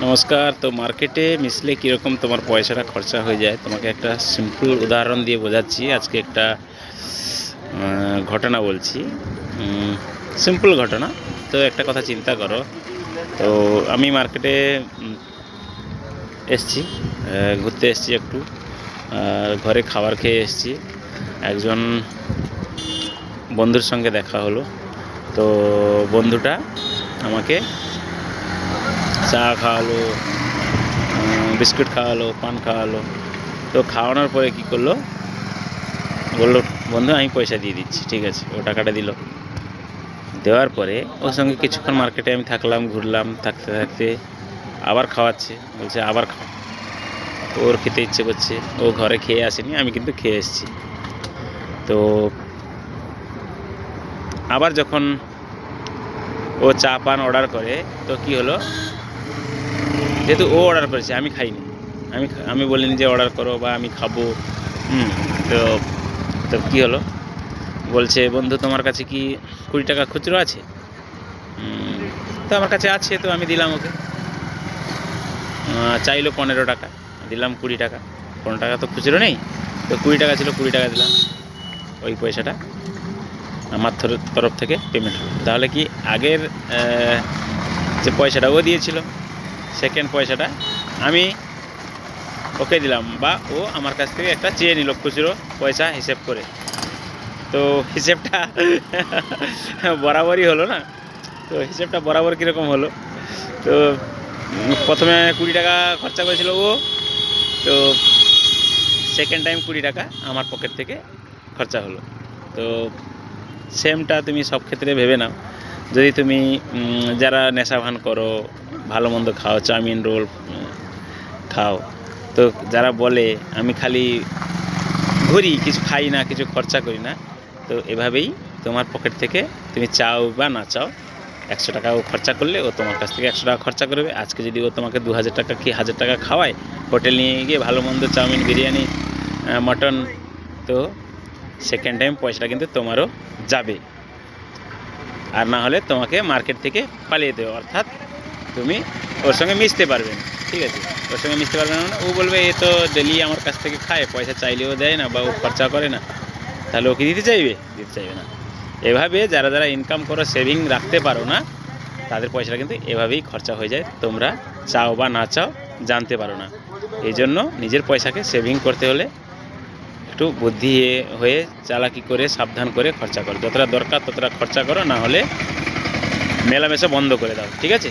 নমস্কার। তো মার্কেটে মিশলে কীরকম তোমার পয়সাটা খরচা হয়ে যায়, তোমাকে একটা সিম্পল উদাহরণ দিয়ে বোঝাচ্ছি। আজকে একটা ঘটনা বলছি, সিম্পল ঘটনা। তো একটা কথা চিন্তা করো। তো আমি মার্কেটে এসছি, ঘুরতে এসছি একটু, ঘরে খাবার খেয়ে এসছি। একজন বন্ধুর সঙ্গে দেখা হলো। তো বন্ধুটা আমাকে চা খাওয়ালো, বিস্কুট খাওয়ালো, পান খাওয়ালো। তো খাওয়ানোর পরে কী করলো, বললো, বন্ধু আমি পয়সা দিয়ে দিচ্ছি, ঠিক আছে। ও টাকাটা দিল। দেওয়ার পরে ওর সঙ্গে কিছুক্ষণ মার্কেটে আমি থাকলাম, ঘুরলাম। থাকতে থাকতে আবার খাওয়াচ্ছে, বলছে আবার খাও। ওর খেতে ইচ্ছে করছে, ও ঘরে খেয়ে আসেনি, আমি কিন্তু খেয়ে এসেছি। তো আবার যখন ও চা পান অর্ডার করে, তো কি হলো, যেহেতু ও অর্ডার করেছে, আমি খাইনি, আমি বলিনি যে অর্ডার করো বা আমি খাবো। তো তো কী হলো, বলছে, বন্ধু তোমার কাছে কি 20 টাকা খুচরো আছে? তো আমার কাছে আছে, তো আমি দিলাম ওকে। চাইলো 15 টাকা, দিলাম 20 টাকা। 15 টাকা তো খুচরো নেই, তো 20 টাকা ছিল, 20 টাকা দিলাম। ওই পয়সাটা আমার তরফ থেকে পেমেন্ট হলো। তাহলে কি আগের যে পয়সাটা ও দিয়েছিল, সেকেন্ড পয়সাটা আমি ওকে দিলাম, বা ও আমার কাছ থেকে একটা চেয়ে নিল খুচরো পয়সা হিসেব করে। তো হিসেবটা বরাবরই হলো না। তো হিসেবটা বরাবর কীরকম হলো, তো প্রথমে 20 টাকা খরচা করেছিল ও, তো সেকেন্ড টাইম 20 টাকা আমার পকেট থেকে খরচা হলো। তো সেমটা তুমি সব ক্ষেত্রে ভেবে নাও। যদি তুমি যারা নেশা ভান করো, ভালো মন্দ খাও, চাউমিন রোল খাও, তো যারা বলে আমি খালি ঘুরি, কিছু খাই না, কিছু খরচা করি না, তো এভাবেই তোমার পকেট থেকে তুমি চাও বা না চাও, 100 টাকাও খরচা করলে ও তোমার কাছ থেকে 100 টাকা খরচা করবে। আজকে যদি ও তোমাকে 2000 টাকা কি 1000 টাকা খাওয়ায়, হোটেল নিয়ে গিয়ে ভালো মন্দ চাউমিন, বিরিয়ানি, মটন, তো সেকেন্ড টাইম পয়সাটা কিন্তু তোমারও যাবে। আর না হলে তোমাকে মার্কেট থেকে পালিয়ে দেবে, অর্থাৎ তুমি ওর সঙ্গে মিশতে পারবে না, ঠিক আছে। ওর সঙ্গে মিশতে পারবে না মানে ও বলবে, এ তো ডেলি আমার কাছ থেকে খায়, পয়সা চাইলেও দেয় না, বা ও খরচা করে না, তাহলে ওকে দিতে চাইবে না। এভাবে যারা যারা ইনকাম করো, সেভিং রাখতে পারো না, তাদের পয়সাটা কিন্তু এভাবেই খরচা হয়ে যায়, তোমরা চাও বা না চাও, জানতে পারো না। এই জন্য নিজের পয়সাকে সেভিং করতে হলে একটু বুদ্ধি হয়ে, চালাকি করে, সাবধান করে খরচা করো। যতটা দরকার ততটা খরচা করো, না হলে মেলামেশা বন্ধ করে দাও, ঠিক আছে।